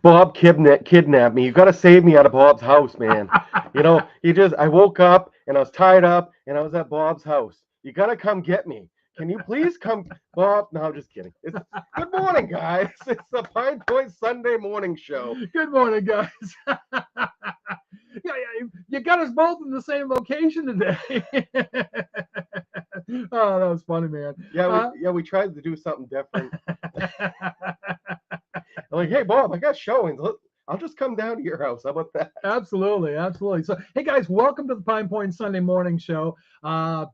Bob kidnapped me. You got to save me out of Bob's house, man. I woke up and I was tied up and I was at Bob's house. You got to come get me. Can you please come, Bob? No, I'm just kidding. Good morning, guys. It's the Pine Point Sunday morning show. Good morning, guys. You got us both in the same location today. Oh, that was funny, man. We tried to do something different. I'm like, hey, Bob, I got showings. I'll just come down to your house. How about that? Absolutely. So, hey, guys, welcome to the Pine Point Sunday morning show.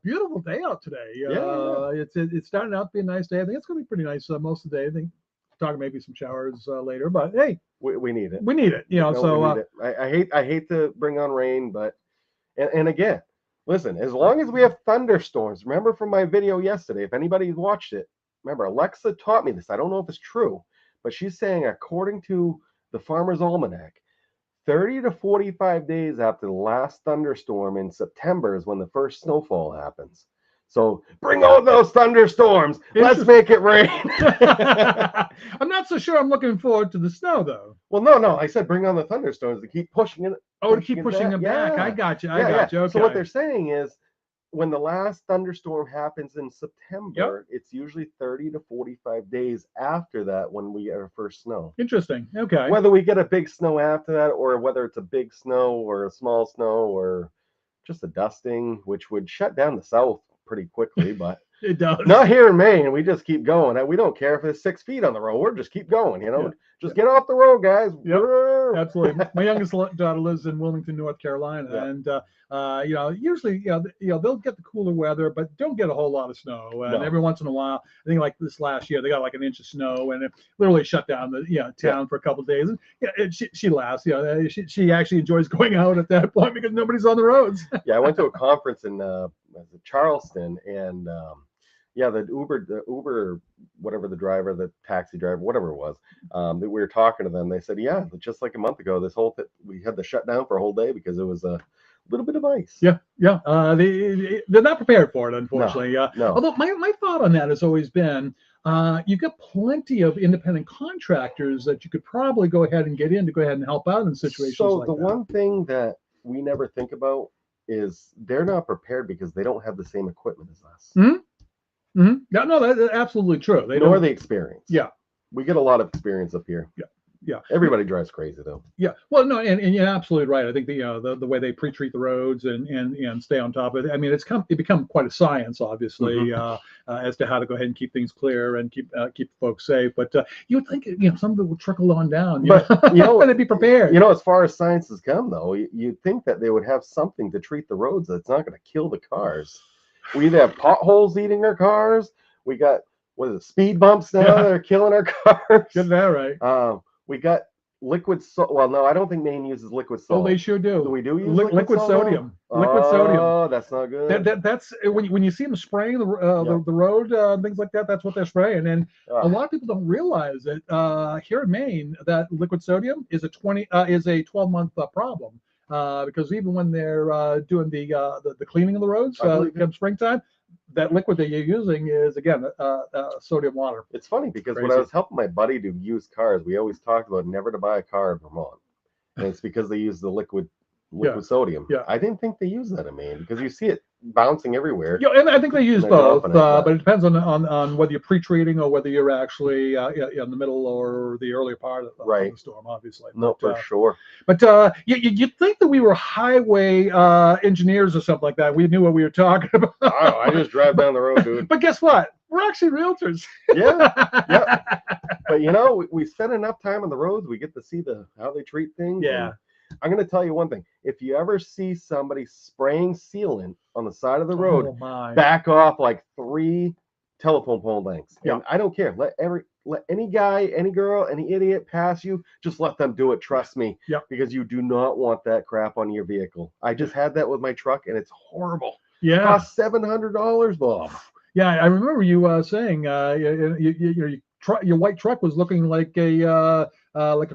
Beautiful day out today. It's starting out to be a nice day. I think it's going to be pretty nice most of the day. I think talking maybe some showers later, but hey, we need it. We need it. We need it. I hate to bring on rain, but and again, listen, as long as we have thunderstorms. Remember from my video yesterday, if anybody's watched it, remember Alexa taught me this. I don't know if it's true, but she's saying according to the Farmer's Almanac, 30 to 45 days after the last thunderstorm in September is when the first snowfall happens. So bring on those thunderstorms. Let's make it rain. I'm not so sure I'm looking forward to the snow, though. Well, no. I said bring on the thunderstorms to keep pushing it. To keep pushing it back. Yeah. I got you. Okay. So what they're saying is when the last thunderstorm happens in September, it's usually 30 to 45 days after that when we get our first snow. Interesting. Okay. Whether we get a big snow after that or whether it's a big snow or a small snow or just a dusting, which would shut down the south pretty quickly, but it does. Not here in Maine. We just keep going. We don't care if it's 6 feet on the road. We're just keep going, Just get off the road, guys. Yep. Absolutely. My youngest daughter lives in Wilmington, North Carolina, and usually, they'll get the cooler weather, but don't get a whole lot of snow. And every once in a while, I think like this last year, they got like an inch of snow, and it literally shut down the town for a couple of days. And she laughs. She actually enjoys going out at that point because nobody's on the roads. I went to a conference in Charleston, and the Uber, whatever the driver, the taxi driver, whatever it was, that we were talking to them. They said, just like a month ago, we had to shut down for a whole day because it was a little bit of ice. They're not prepared for it, unfortunately. No. Although my thought on that has always been, you've got plenty of independent contractors that you could probably go ahead and get in to go ahead and help out in situations like that. So the one thing that we never think about is they're not prepared because they don't have the same equipment as us. Mm-hmm. Mm-hmm. No, that's absolutely true. Nor the experience. Yeah. We get a lot of experience up here. Yeah. Everybody drives crazy though. Yeah. Well, no, and you're absolutely right. I think the way they pre-treat the roads and stay on top of it. I mean, it become quite a science, obviously, as to how to go ahead and keep things clear and keep folks safe. But you would think some of it would trickle on down. But they'd be prepared. As far as science has come, though, you'd think that they would have something to treat the roads that's not going to kill the cars. We either have potholes eating our cars. We got speed bumps now that are killing our cars. Get that right. We got liquid salt. Well, no, I don't think Maine uses liquid salt. Oh, they sure do. Do we use liquid sodium? Liquid sodium. Oh, that's not good. That's when you see them spraying the road, things like that. That's what they're spraying. And a lot of people don't realize that here in Maine, that liquid sodium is a 12-month problem. Because even when they're doing the cleaning of the roads come springtime, that liquid that you're using is again sodium water. It's funny because when I was helping my buddy to use cars, we always talked about never to buy a car in Vermont, and it's because they use the liquid sodium. Yeah. I didn't think they use that in Maine because you see it bouncing everywhere. Yeah, and I think they use both, but it depends on whether you're pre-treating or whether you're actually in the middle or the earlier part of the storm, obviously. No, for sure. But you'd think that we were highway engineers or something like that. We knew what we were talking about. I just drive down the road, dude. But guess what? We're actually realtors. Yeah. But we spend enough time on the roads, we get to see how they treat things. Yeah. I'm going to tell you one thing. If you ever see somebody spraying sealant on the side of the road, back off like 3 telephone pole lengths. Yeah. And I don't care. Let any guy, any girl, any idiot pass you. Just let them do it. Trust me. Yeah. Because you do not want that crap on your vehicle. I just had that with my truck, and it's horrible. Yeah. It cost $700, Bob. Yeah, I remember you saying your white truck was looking like a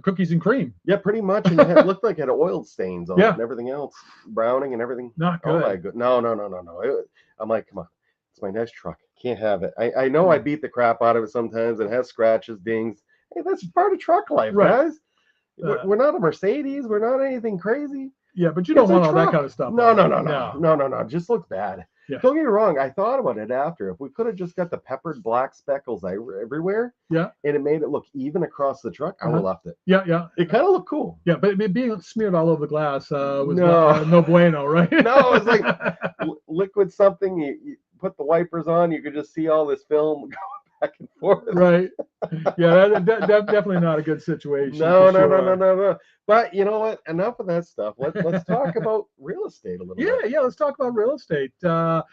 cookies and cream. Yeah, pretty much. And it looked like it had oil stains on it and everything else, browning and everything. Not good. Oh my god, no. I'm like, come on, it's my next truck. Can't have it. I know I beat the crap out of it sometimes. It has scratches, dings. Hey, that's part of truck life, guys. we're not a Mercedes. We're not anything crazy. Yeah, but you It's don't a want all that truck. kind of stuff No, on no, it. no, no, no, no, no. It just looks bad. Yeah. Don't get me wrong. I thought about it after. If we could have just got the peppered black speckles everywhere, Yeah. and it made it look even across the truck, I would have left it. Yeah, yeah. It kind of looked cool. Yeah, but it being smeared all over the glass was No. no bueno, right? No, it's like liquid something. You put the wipers on, you could just see all this film going back and forth. Right. Yeah, definitely not a good situation. No, for no, no, sure. no, no, no. But you know what? Enough of that stuff. Let's talk about real estate a little bit. Yeah, let's talk about real estate. We've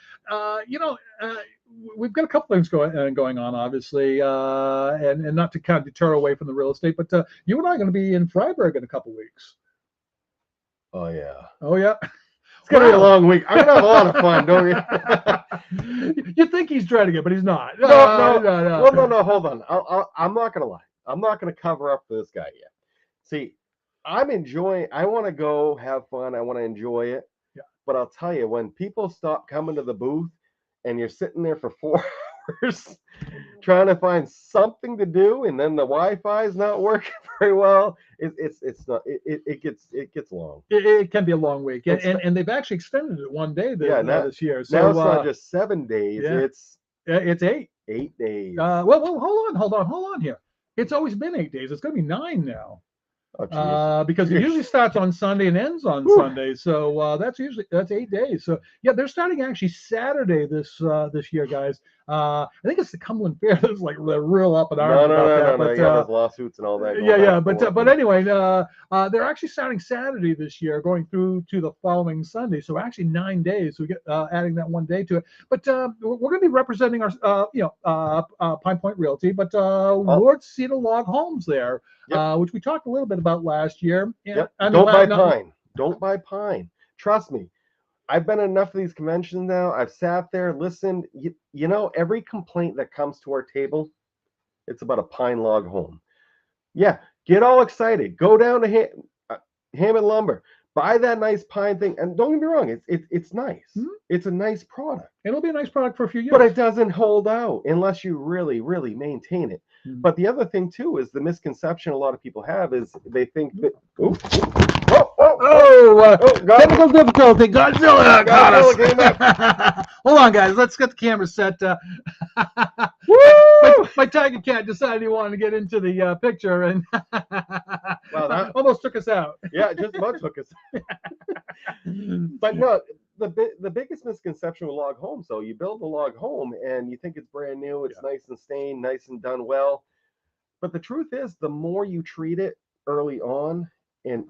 got a couple things going on, obviously, and not to kind of deter away from the real estate, but you and I are going to be in Freiburg in a couple weeks. Oh yeah. Oh yeah. It's gonna be a long week. I'm gonna have a lot of fun, don't you? You think he's dreading it, but he's not. No. Well, no. Hold on. I'm not gonna lie. I'm not gonna cover up for this guy yet. See, I'm enjoying. I want to go have fun. I want to enjoy it. Yeah. But I'll tell you, when people stop coming to the booth, and you're sitting there for 4 hours trying to find something to do, and then the Wi-Fi is not working very well, it's not. It gets long. It can be a long week, and they've actually extended it one day this year. So now it's not just 7 days. Yeah. It's 8. 8 days. Well, hold on here. It's always been 8 days. It's going to be 9 now. Because it usually starts on Sunday and ends on Sunday, so that's 8 days. So yeah, they're starting actually Saturday this year, guys. I think it's the Cumberland Fair that's like real up in arms about that. No. You got those lawsuits and all that. Yeah. But anyway, they're actually starting Saturday this year, going through to the following Sunday. So actually 9 days. So we get adding that one day to it. But we're going to be representing our PinePoint Realty, but Ward Cedar Log Homes there. Yep. Which we talked a little bit about last year. Yep. Don't buy pine. Don't buy pine. Trust me. I've been at enough of these conventions now. I've sat there, listened. You know, every complaint that comes to our table, it's about a pine log home. Yeah, get all excited. Go down to Hammond Lumber. Buy that nice pine thing. And don't get me wrong, it's nice. Mm-hmm. It's a nice product. It'll be a nice product for a few years. But it doesn't hold out unless you really, really maintain it. Mm-hmm. But the other thing, too, is the misconception a lot of people have is they think that... Technical difficulty. Godzilla got us. Hold on, guys. Let's get the camera set. My tiger cat decided he wanted to get into the picture, and that almost took us out. Yeah, just about took us. But no, the biggest misconception with log homes, though, you build a log home and you think it's brand new, it's nice and stained, nice and done well. But the truth is, the more you treat it early on, and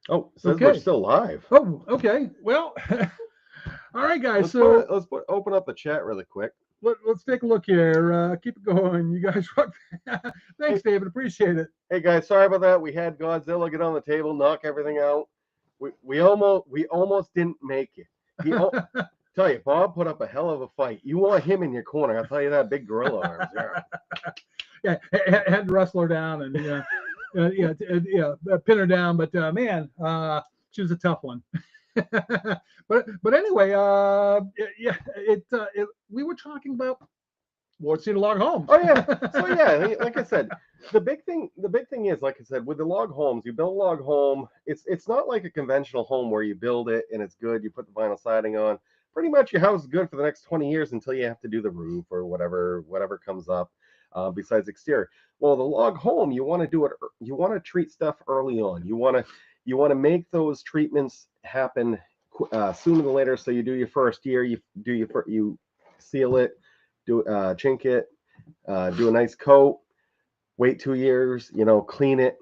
Oh, it says we're Okay. still live. Oh, okay. Well, all right, guys. So Open up the chat really quick. let's take a look here. Keep it going. You guys rock. Thanks, David. Appreciate it. Hey guys, sorry about that. We had Godzilla get on the table, knock everything out. We almost didn't make it. Tell you, Bob put up a hell of a fight. You want him in your corner? I'll tell you that. Big gorilla arms. Yeah, had to wrestle her down and pin her down. But man, she was a tough one. but anyway, we were talking about Ward Cedar log homes. Oh yeah. So yeah, like I said, the big thing is, like I said, with the log homes, you build a log home. It's not like a conventional home where you build it and it's good. You put the vinyl siding on. Pretty much your house is good for the next 20 years until you have to do the roof or whatever comes up. Besides exterior. Well, the log home, you want to do it. You want to treat stuff early on. You want to make those treatments happen sooner than later. So you do your first year. You seal it, chink it, do a nice coat. Wait 2 years. Clean it.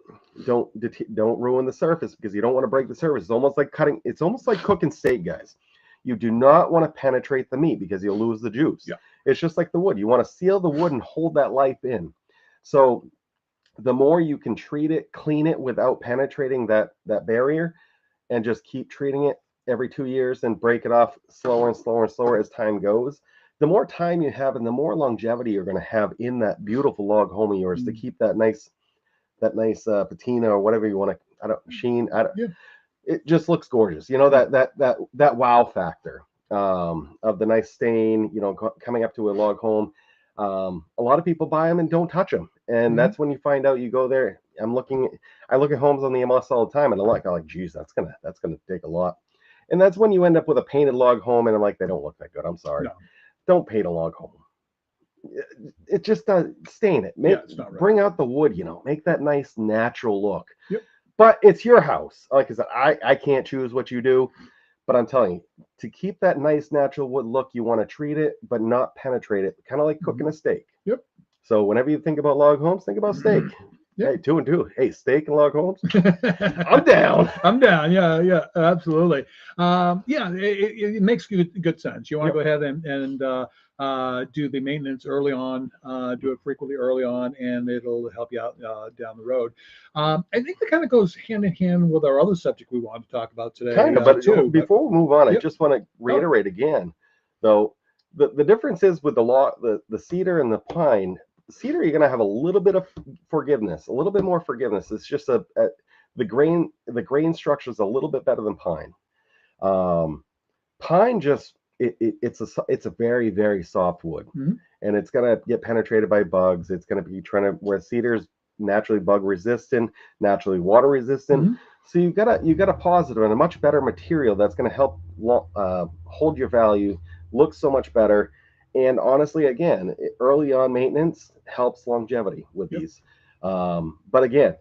Don't ruin the surface because you don't want to break the surface. It's almost like cutting. It's almost like cooking steak, guys. You do not want to penetrate the meat because you'll lose the juice. Yeah. It's just like the wood. You want to seal the wood and hold that life in. So the more you can treat it, clean it without penetrating that barrier, and just keep treating it every 2 years and break it off slower and slower and slower as time goes, the more time you have and the more longevity you're going to have in that beautiful log home of yours to keep that nice patina or whatever you want to, sheen. Yeah. It just looks gorgeous. That wow factor of the nice stain, coming up to a log home. A lot of people buy them and don't touch them. And that's when you find out. You go there. I look at homes on the MLS all the time and I'm like, geez, that's going to take a lot. And that's when you end up with a painted log home and I'm like, they don't look that good. I'm sorry. No. Don't paint a log home. It just does. Stain it. It's not right. Bring out the wood, make that nice natural look. Yep. But it's your house. Like I said, I can't choose what you do, but I'm telling you, to keep that nice natural wood look, you want to treat it, but not penetrate it, kind of like cooking a steak. Yep. So whenever you think about log homes, think about steak. Yep. Hey, 2 and 2. Hey, steak and log homes. I'm down. I'm down. Yeah, absolutely. It makes good sense. You want to go ahead and do the maintenance early on, do it frequently early on, and it'll help you out down the road. I think that kind of goes hand in hand with our other subject we wanted to talk about today. Kind of, but before we move on, I just want to reiterate again, though, the difference is with the cedar and the pine. Cedar, you're going to have a little bit of forgiveness, a little bit more forgiveness. It's just the grain structure is a little bit better than pine. Pine just it's a very, very soft wood, and it's going to get penetrated by bugs. It's going to be where cedar's naturally bug resistant, naturally water resistant. So you've got a positive and a much better material that's going to help hold your value, look so much better. And honestly, again, early on maintenance helps longevity with these. But again,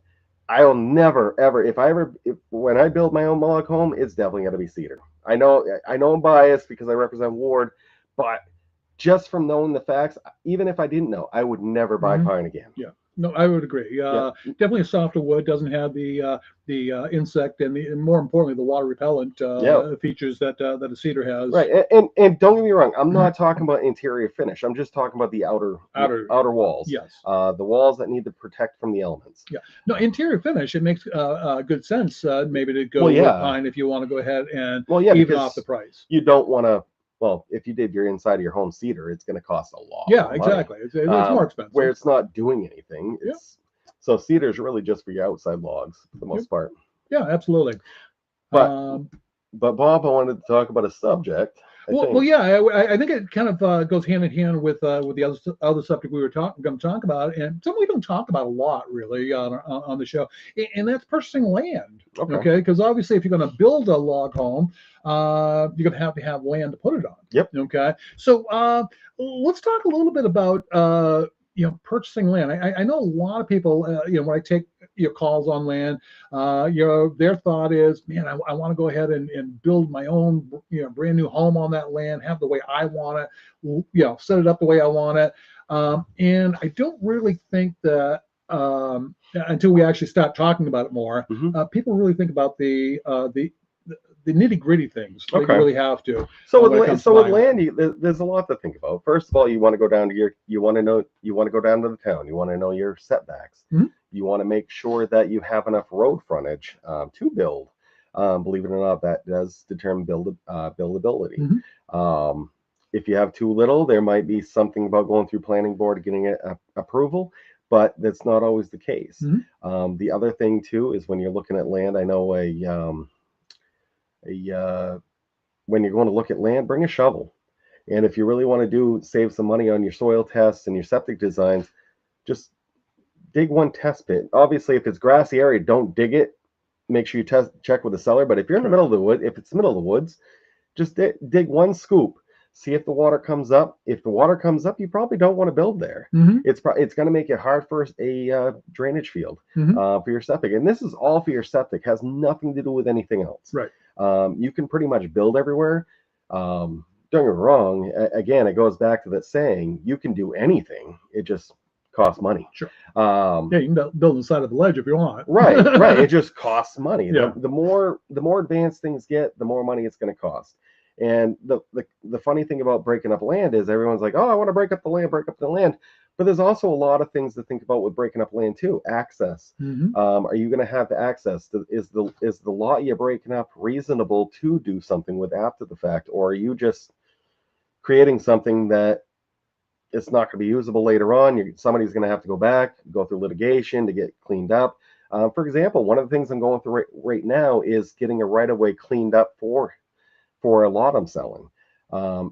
I'll never ever when I build my own log home, it's definitely going to be cedar. I know I'm biased because I represent Ward, but just from knowing the facts, even if I didn't know, I would never buy pine again. Yeah. No, I would agree. Definitely a softer wood, doesn't have the insect and more importantly the water repellent features that a cedar has. Right, and don't get me wrong, I'm not talking about interior finish. I'm just talking about the outer walls. Yes. The walls that need to protect from the elements. Yeah. No, interior finish. It makes good sense maybe to go with pine if you want to go ahead and even off the price. You don't want to. Well, if you did your inside of your home cedar, it's going to cost a lot. Yeah, exactly. It's more expensive. Where it's not doing anything. So cedar is really just for your outside logs for the most part. Yeah, absolutely. But Bob, I wanted to talk about a subject. I think it kind of goes hand in hand with the other subject we were going to talk about, and something we don't talk about a lot really on the show, and that's purchasing land. Okay, because obviously if you're going to build a log home, you're going to have land to put it on. Yep. Okay, so let's talk a little bit about purchasing land. I know a lot of people, when I take calls on land, their thought is, man, I want to go ahead and build my own, brand new home on that land, have the way I want it, set it up the way I want it. And I don't really think that until we actually start talking about it more, people really think about the nitty gritty things that you Okay. really have to. So When it with comes so to with buying land, there's a lot to think about. First of all, you want to go down to you want to know, you want to go down to the town. You want to know your setbacks. Mhm. You want to make sure that you have enough road frontage to build. Believe it or not, that does determine buildability. Mhm. Um, if you have too little, there might be something about going through planning board getting approval, but that's not always the case. Mhm. The other thing too is when you're looking at land, I know a when you're going to look at land, bring a shovel. And if you really want to save some money on your soil tests and your septic designs, just dig one test pit. Obviously, if it's grassy area, don't dig it. Make sure you check with the seller. But if you're in the Sure. middle of the wood, if it's the middle of the woods, just dig one scoop. See if the water comes up. If the water comes up, you probably don't want to build there. Mhm. It's going to make it hard for a drainage field Mhm. for your septic. And this is all for your septic. Has nothing to do with anything else. Right. You can pretty much build everywhere. Don't get me wrong. Again, it goes back to that saying: you can do anything. It just costs money. Sure. Um, Yeah, you can build inside of the ledge if you want. right. It just costs money. Yeah. The more advanced things get, the more money it's going to cost. And the funny thing about breaking up land is everyone's like, oh, I want to break up the land. But there's also a lot of things to think about with breaking up land too. Access. Mhm. Are you going to have the access? Is the lot you're breaking up reasonable to do something with after the fact, or are you just creating something that it's not going to be usable later on? Somebody's going to have to go through litigation to get cleaned up. For example, one of the things I'm going through right now is getting a right of way cleaned up for a lot I'm selling.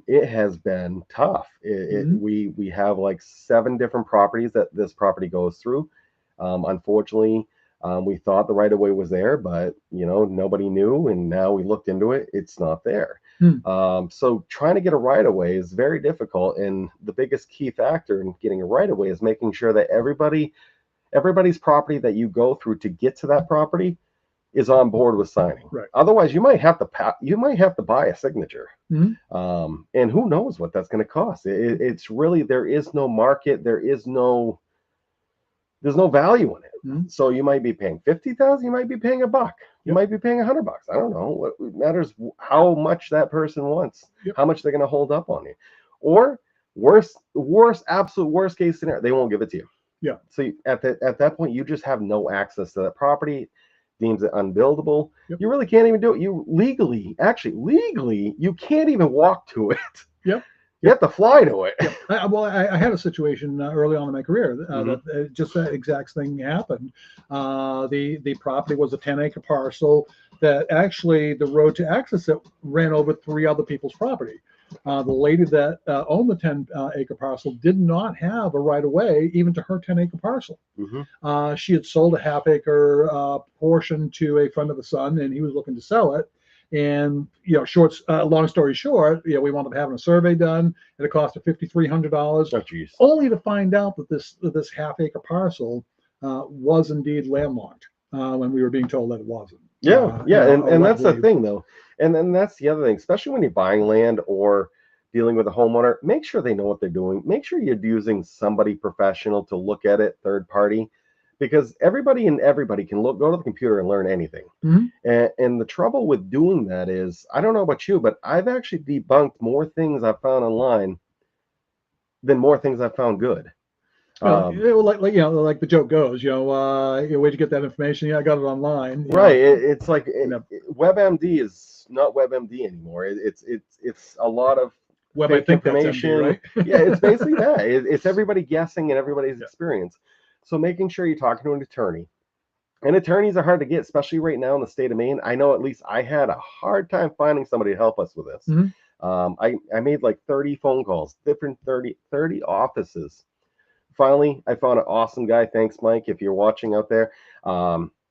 It has been tough. Mhm. We have like 7 different properties that this property goes through. Unfortunately, we thought the right of way was there, but nobody knew, and now we looked into it. It's not there. Hmm. So trying to get a right of way is very difficult, and the biggest key factor in getting a right of way is making sure that everybody's property that you go through to get to that property is on board with signing. Right. Otherwise, you might have to buy a signature, Mhm. and who knows what that's going to cost. It's really, there is no market, there's no value in it. Mhm. So you might be paying 50,000, you might be paying $1, you Yep. might be paying $100. I don't know. What matters, how much that person wants, Yep. how much they're going to hold up on you, or absolute worst case scenario, they won't give it to you. Yeah. So at that point, you just have no access to that property, deems it unbuildable. Yep. You really can't even do it. You legally, you can't even walk to it. Yep. You have to fly to it. Yep. I had a situation early on in my career Mhm. that just that exact thing happened. The property was a 10-acre parcel that actually the road to access it ran over 3 other people's property. The lady that owned the 10-acre parcel did not have a right of way even to her 10-acre parcel. Mhm. She had sold a half-acre portion to a friend of the son, and he was looking to sell it. And long story short, we wound up having a survey done at a cost of $5,300, Oh, geez. only to find out that this half-acre parcel was indeed landlocked when we were being told that it wasn't. Yeah, and that's the thing though, and then that's the other thing, especially when you're buying land or dealing with a homeowner. Make sure they know what they're doing. Make sure you're using somebody professional to look at it, third party, because everybody can go to the computer and learn anything. Mhm. And the trouble with doing that is, I don't know about you, but I've actually debunked more things I've found online than more things I've found good. Like the joke goes, where'd you get that information? Yeah, I got it online. Right. It's like You know, WebMD is not WebMD anymore. It's a lot of Web, I fake think that's MD, information. right? Yeah, it's basically that. It's everybody guessing and everybody's Yeah. experience. So making sure you're talking to an attorney. And attorneys are hard to get, especially right now in the state of Maine. I know at least I had a hard time finding somebody to help us with this. Mhm. I made like 30 phone calls, different 30 offices. Finally, I found an awesome guy. Thanks, Mike, if you're watching out there.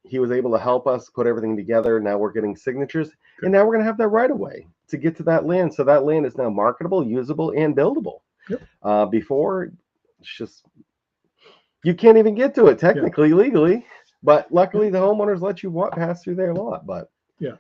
He was able to help us put everything together. Now we're getting signatures, and now we're going to have that right away to get to that land. So that land is now marketable, usable, and buildable. Yep. Before, it's just, you can't even get to it technically, legally. But luckily, the homeowners let you pass through their lot. But Yeah.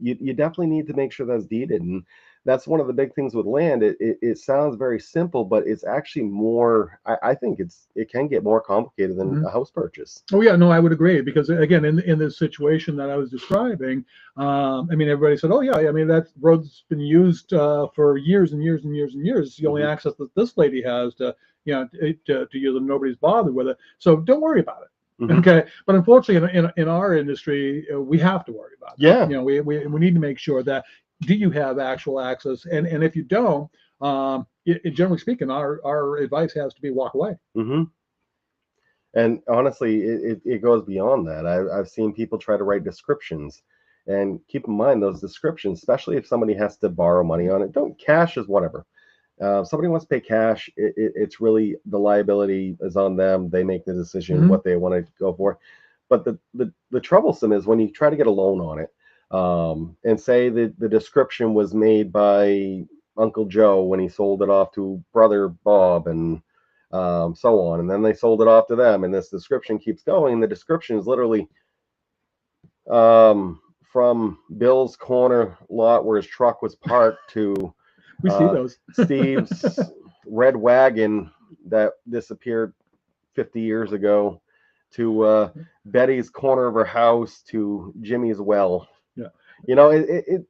You definitely need to make sure that's deeded, and that's one of the big things with land. It sounds very simple, but it's actually more. I think it can get more complicated than Mhm. a house purchase. Oh yeah, no, I would agree because again, in this situation that I was describing, I mean, everybody said, "Oh yeah, I mean that road's been used for years and years and years and years. It's the only Hmm. access that this lady has to, to use it. Nobody's bothered with it, so don't worry about it." Hmm. Okay, but unfortunately, in our industry, we have to worry about that. Yeah. We need to make sure that do you have actual access, and if you don't, generally speaking, our advice has to be walk away. Hmm. And honestly, it goes beyond that. I've seen people try to write descriptions, and keep in mind those descriptions, especially if somebody has to borrow money on it. Don't cash is whatever. If somebody wants to pay cash, it's really the liability is on them. They make the decision Hmm. what they want to go for. But the troublesome is when you try to get a loan on it, and say that the description was made by Uncle Joe when he sold it off to Brother Bob, and so on, and then they sold it off to them, and this description keeps going. The description is literally from Bill's corner lot where his truck was parked to We see those. Steve's red wagon that disappeared 50 years ago, to Betty's corner of her house, to Jimmy's well. Yeah. You know, it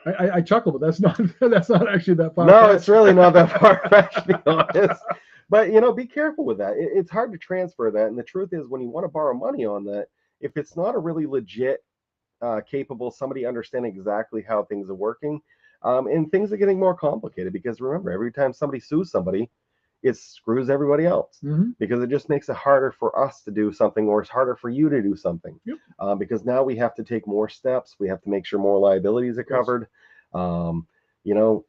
I chuckle, but that's not that's not actually that far no, it's fetched. really not that far fetched, to be honest. But be careful with that. It's hard to transfer that, and the truth is, when you want to borrow money on that, if it's not a really legit, capable somebody understanding exactly how things are working, and things are getting more complicated because remember, every time somebody sues somebody, it screws everybody else Hmm. because it just makes it harder for us to do something, or it's harder for you to do something, Yep. because now we have to take more steps. We have to make sure more liabilities are Yes. covered. Um, you know,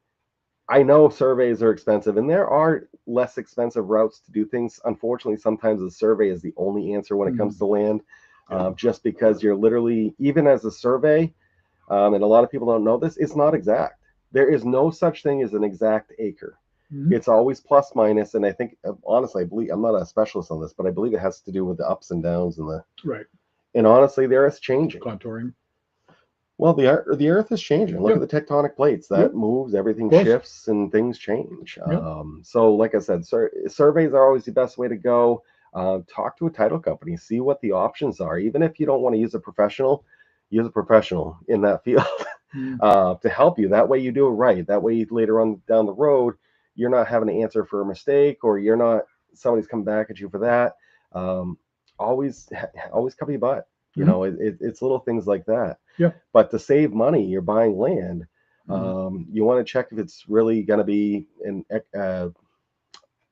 I know surveys are expensive, and there are less expensive routes to do things. Unfortunately, sometimes the survey is the only answer when it comes Mhm. to land, Yeah. just because you're literally, even as a survey, and a lot of people don't know this, it's not exact. There is no such thing as an exact acre. Hmm. It's always plus minus, and I think, honestly, I believe, I'm not a specialist on this, but I believe it has to do with the ups and downs Right. and honestly, there is changing. Contouring. Well, the Earth is changing. Look Yep. at the tectonic plates. Yep. That moves, Of everything course. shifts, and things change. Yep. So, like I said, surveys are always the best way to go. Talk to a title company, see what the options are. Even if you don't want to use a professional in that field Mm. to help you. That way, you do it right. That way, later on down the road, you're not having to answer for a mistake, or you're not somebody's coming back at you for that. Um, always cover your butt. Hmm. It's little things like that. Yeah. But to save money, you're buying land. Hmm. You want to check if it's really going to be an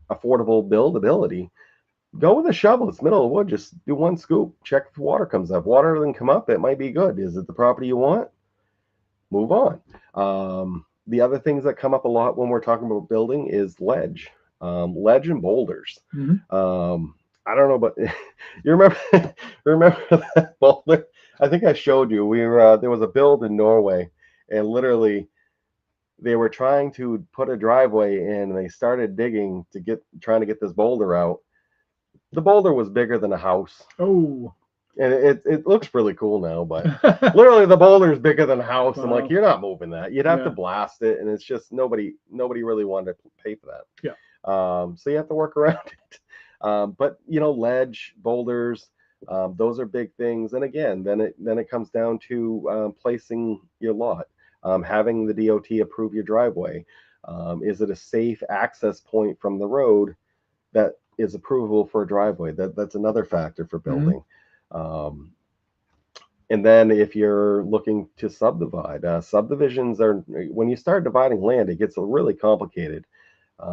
affordable buildability. Go with a shovel. It's middle of the wood. Just do one scoop. Check if water comes up. Water doesn't come up, it might be good. Is it the property you want? Move on. The other things that come up a lot when we're talking about building is ledge and boulders. Hmm. I don't know, but you remember remember that boulder? I think I showed you. We were there was a build in Norway, and literally they were trying to put a driveway in, and they started digging trying to get this boulder out. The boulder was bigger than a house, Oh. and it looks really cool now, but literally the boulder is bigger than a house. I'm like, Wow. you're not moving that. You'd have to Yeah. blast it, and it's just nobody really wanted to pay for that. Yeah. So you have to work around it. But ledge, boulders, those are big things. And again, then it comes down to placing your lot, having the DOT approve your driveway. Is it a safe access point from the road that is approvable for a driveway? That's another factor for Hmm. building. Um, and then if you're looking to subdivide, subdivisions are, when you start dividing land, it gets really complicated,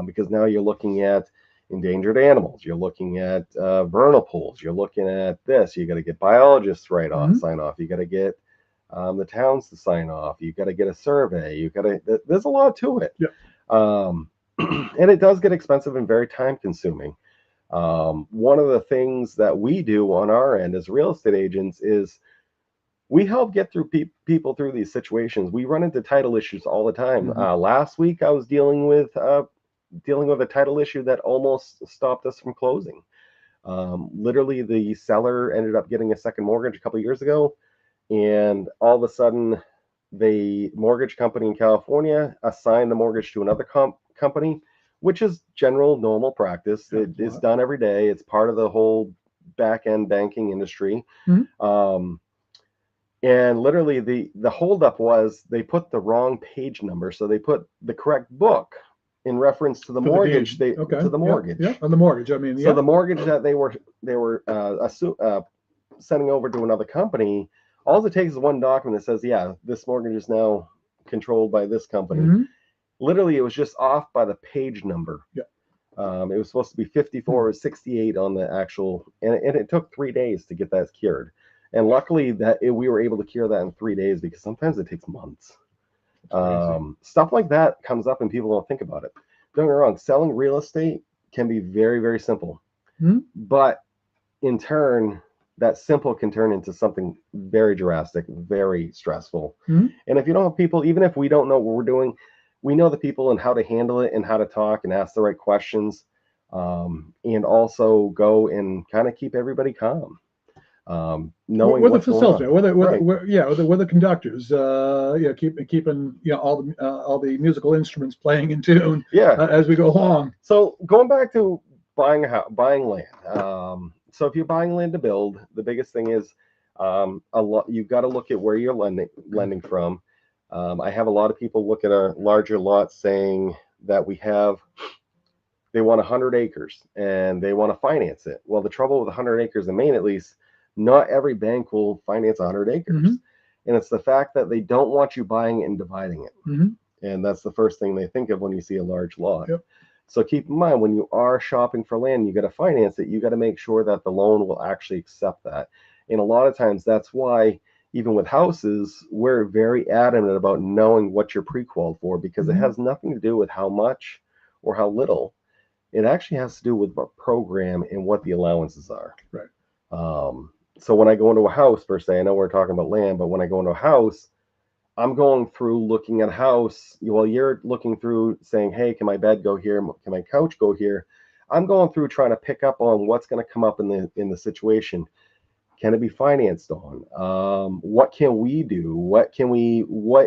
because now you're looking at endangered animals, you're looking at vernal pools, you're looking at this. You got to get biologists Hmm. sign off. You got to get the towns to sign off. You got to get a survey. There's a lot to it. Yeah. And it does get expensive and very time consuming. One of the things that we do on our end as real estate agents is we help get through people through these situations. We run into title issues all the time. Hmm. Last week, I was dealing with a title issue that almost stopped us from closing. Literally, the seller ended up getting a second mortgage a couple of years ago, and all of a sudden, the mortgage company in California assigned the mortgage to another company, which is general normal practice. It's done every day. It's part of the whole back end banking industry. Mm-hmm. And literally, the holdup was they put the wrong page number, so they put the correct book in reference to the mortgage. To the mortgage. Yeah, on the mortgage. I mean, so the mortgage that they were sending over to another company, all it takes is one document that says, yeah, this mortgage is now controlled by this company. Mm-hmm. Literally, it was just off by the page number. Yeah. It was supposed to be 54 or 68 on the actual, and it took 3 days to get that cured. And luckily we were able to cure that in 3 days, because sometimes it takes months. Stuff like that comes up and people don't think about it. Don't get me wrong, selling real estate can be very, very simple. Mm-hmm. But in turn, that simple can turn into something very drastic, very stressful. Mm-hmm. And if you don't have people, even if we don't know what we're doing, we know the people and how to handle it and how to talk and ask the right questions, and also go and kind of keep everybody calm. Knowing we're the what's going on. We're the conductors. Keeping all the musical instruments playing in tune. As we go along. So going back to buying land. So if you're buying land to build, the biggest thing is you've got to look at where you're lending from. I have a lot of people look at a larger lot saying that they want 100 acres and they want to finance it. Well, the trouble with 100 acres in Maine, at least, not every bank will finance 100 acres. Mm-hmm. And it's the fact that they don't want you buying it and dividing it. Mm-hmm. And that's the first thing they think of when you see a large lot. Yep. So keep in mind, when you are shopping for land, you got to finance it. You got to make sure that the loan will actually accept that. And a lot of times that's why, even with houses, we're very adamant about knowing what you're pre-qualified for, because it has nothing to do with how much or how little. It actually has to do with our program and what the allowances are. Right. So when I go into a house, per se, I know we're talking about land, but when I go into a house, I'm going through looking at a house. Well, you're looking through saying, hey, can my bed go here? Can my couch go here? I'm going through trying to pick up on what's going to come up in the situation. Can it be financed on? What can we do? What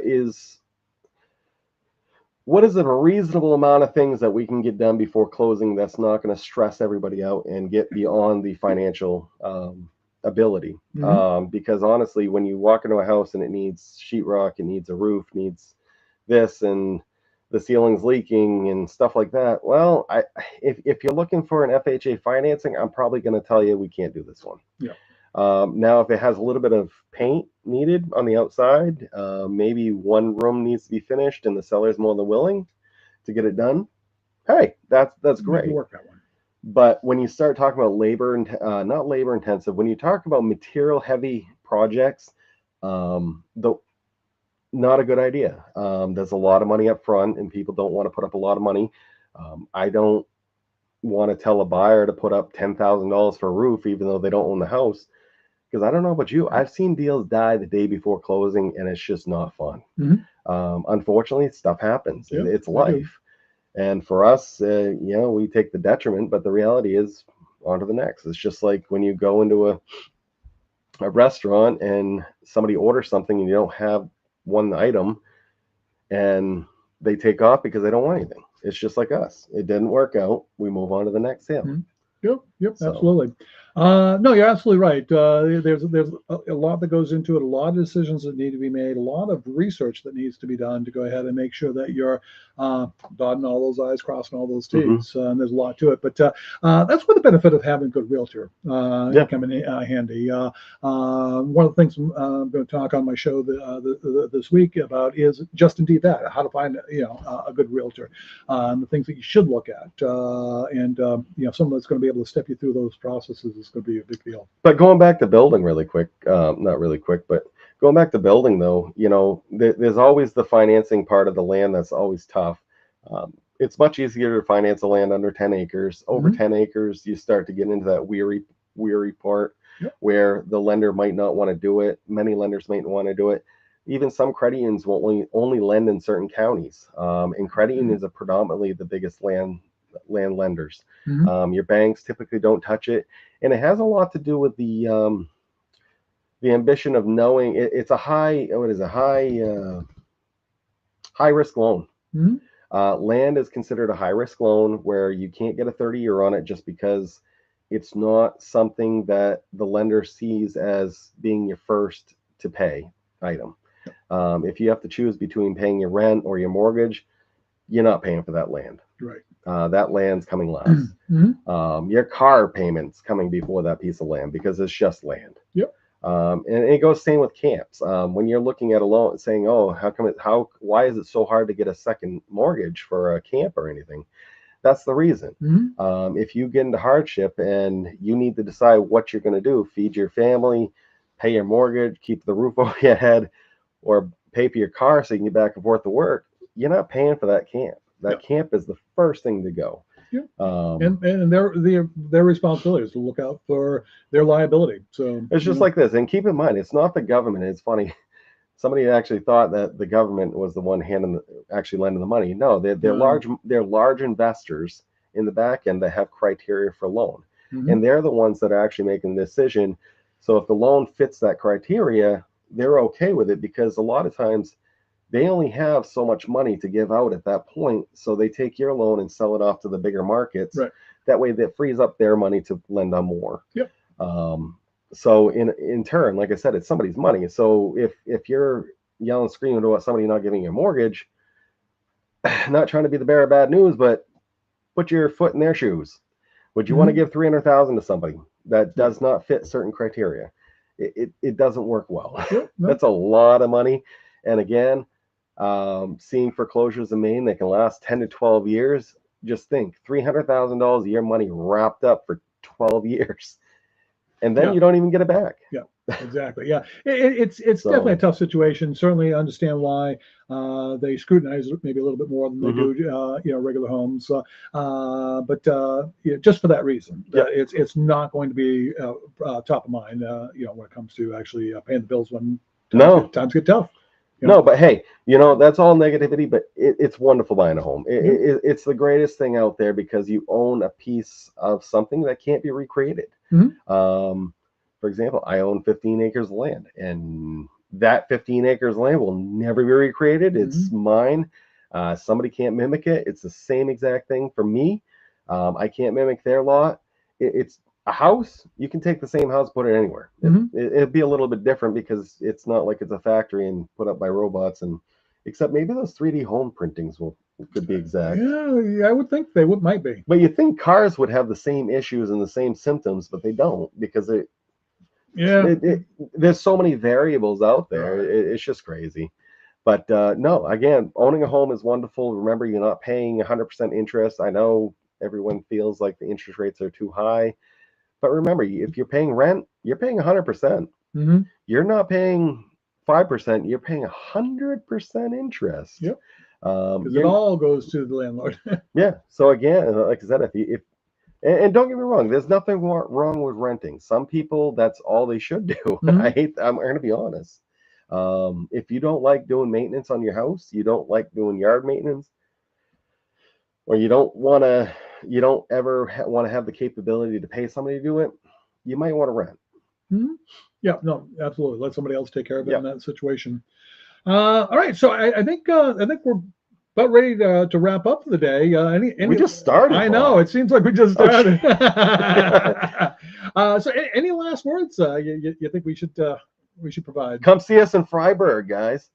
is a reasonable amount of things that we can get done before closing that's not going to stress everybody out and get beyond the financial ability? Because honestly, when you walk into a house and it needs sheetrock, it needs a roof, needs this, and the ceiling's leaking and stuff like that, well, if you're looking for an FHA financing, I'm probably going to tell you we can't do this one. Yeah. Now, if it has a little bit of paint needed on the outside, maybe one room needs to be finished and the seller's more than willing to get it done, hey, that's great. Work that one. But when you start talking about not labor intensive, when you talk about material heavy projects, not a good idea. There's a lot of money up front and people don't want to put up a lot of money. I don't want to tell a buyer to put up $10,000 for a roof, even though they don't own the house. Because I don't know about you, I've seen deals die the day before closing, and it's just not fun. Unfortunately, stuff happens. Yep, it's life. And for us, we take the detriment, but the reality is on to the next. It's just like when you go into a restaurant and somebody orders something and you don't have one item and they take off because they don't want anything. It's just like us. It didn't work out. We move on to the next sale. Yep, absolutely. No, you're absolutely right. There's a lot that goes into it, a lot of decisions that need to be made, a lot of research that needs to be done to go ahead and make sure that you're dotting all those I's, crossing all those T's. And there's a lot to it. But that's where the benefit of having a good realtor come in handy. One of the things I'm going to talk on my show this week about is just indeed that, how to find a good realtor, and the things that you should look at, and someone that's going to be able to step you through those processes is going to be a big deal. But going back to building really quick, not really quick, but going back to building though, there's always the financing part of the land that's always tough. It's much easier to finance a land under 10 acres. Over 10 acres, you start to get into that weary part where the lender might not want to do it. Many lenders might want to do it. Even some credit unions will only lend in certain counties. And credit unions are predominantly the biggest land lenders. Your banks typically don't touch it, and it has a lot to do with the the ambition of knowing it's a high, what is a high risk loan. Mhm. Land is considered a high risk loan where you can't get a 30-year on it just because it's not something that the lender sees as being your first to pay item. If you have to choose between paying your rent or your mortgage, you're not paying for that land. Right. That land's coming last. Your car payment's coming before that piece of land because it's just land. Yep. And it goes same with camps. When you're looking at a loan, saying, "Oh, why is it so hard to get a second mortgage for a camp or anything?" That's the reason. If you get into hardship and you need to decide what you're going to do, feed your family, pay your mortgage, keep the roof over your head, or pay for your car so you can get back and forth to work, you're not paying for that camp. That camp is the first thing to go. And their responsibility is to look out for their liability. So it's just like this. And keep in mind, it's not the government. It's funny. Somebody actually thought that the government was the one actually lending the money. No, they're large investors in the back end that have criteria for loan, and they're the ones that are actually making the decision. So if the loan fits that criteria, they're okay with it because a lot of times they only have so much money to give out at that point. So they take your loan and sell it off to the bigger markets. Right. That way that frees up their money to lend on more. Yep. So in turn, like I said, it's somebody's money. So if you're yelling, screaming about somebody not giving you a mortgage, not trying to be the bearer of bad news, but put your foot in their shoes. Would you want to give $300,000 to somebody that does not fit certain criteria? It doesn't work well. That's a lot of money. And again, seeing foreclosures in Maine, they can last 10 to 12 years. Just think, $300,000 a year money wrapped up for 12 years. And then you don't even get it back. Yeah, exactly. Yeah, it's definitely a tough situation. Certainly understand why they scrutinize it maybe a little bit more than they do, regular homes. But just for that reason, it's not going to be top of mind, when it comes to actually paying the bills when times get tough. No, but hey, that's all negativity, but it's wonderful buying a home. It's the greatest thing out there because you own a piece of something that can't be recreated. For example, I own 15 acres of land, and that 15 acres of land will never be recreated. It's mine. Somebody can't mimic it. It's the same exact thing for me. I can't mimic their lot. It's a house. You can take the same house, put it anywhere. It'd be a little bit different because it's not like it's a factory and put up by robots, and except maybe those 3D home printings could be exact. Yeah, I would think they might be. But you think cars would have the same issues and the same symptoms, but they don't because there's so many variables out there. It's just crazy. But no, again, owning a home is wonderful. Remember, you're not paying 100% interest. I know everyone feels like the interest rates are too high. But remember, if you're paying rent, you're paying 100%. You're not paying 5%. You're paying 100% interest. Yep. Because it all goes to the landlord. Yeah. So again, like I said, and don't get me wrong, there's nothing wrong with renting. Some people, that's all they should do. I'm going to be honest. If you don't like doing maintenance on your house, you don't like doing yard maintenance, or you don't ever want to have the capability to pay somebody to do it, you might want to rent. Yeah, no, absolutely. Let somebody else take care of it in that situation. All right, so I think we're about ready to wrap up for the day. We just started. I know, it seems like we just started. So any last words you think we should provide? Come see us in Freiburg, guys.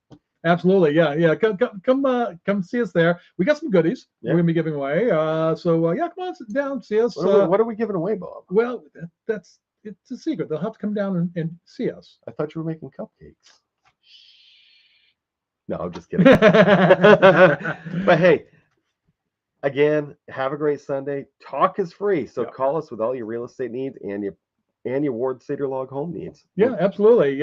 Absolutely, yeah. Come see us there. We got some goodies we're gonna be giving away. So come on, sit down, see us. What are we giving away, Bob? Well, it's a secret. They'll have to come down and see us. I thought you were making cupcakes. No, I'm just kidding. But hey, again, have a great Sunday. Talk is free, so call us with all your real estate needs and your Ward Cedar Log home needs. Yeah, absolutely.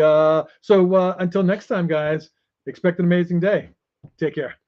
So until next time, guys, expect an amazing day. Take care.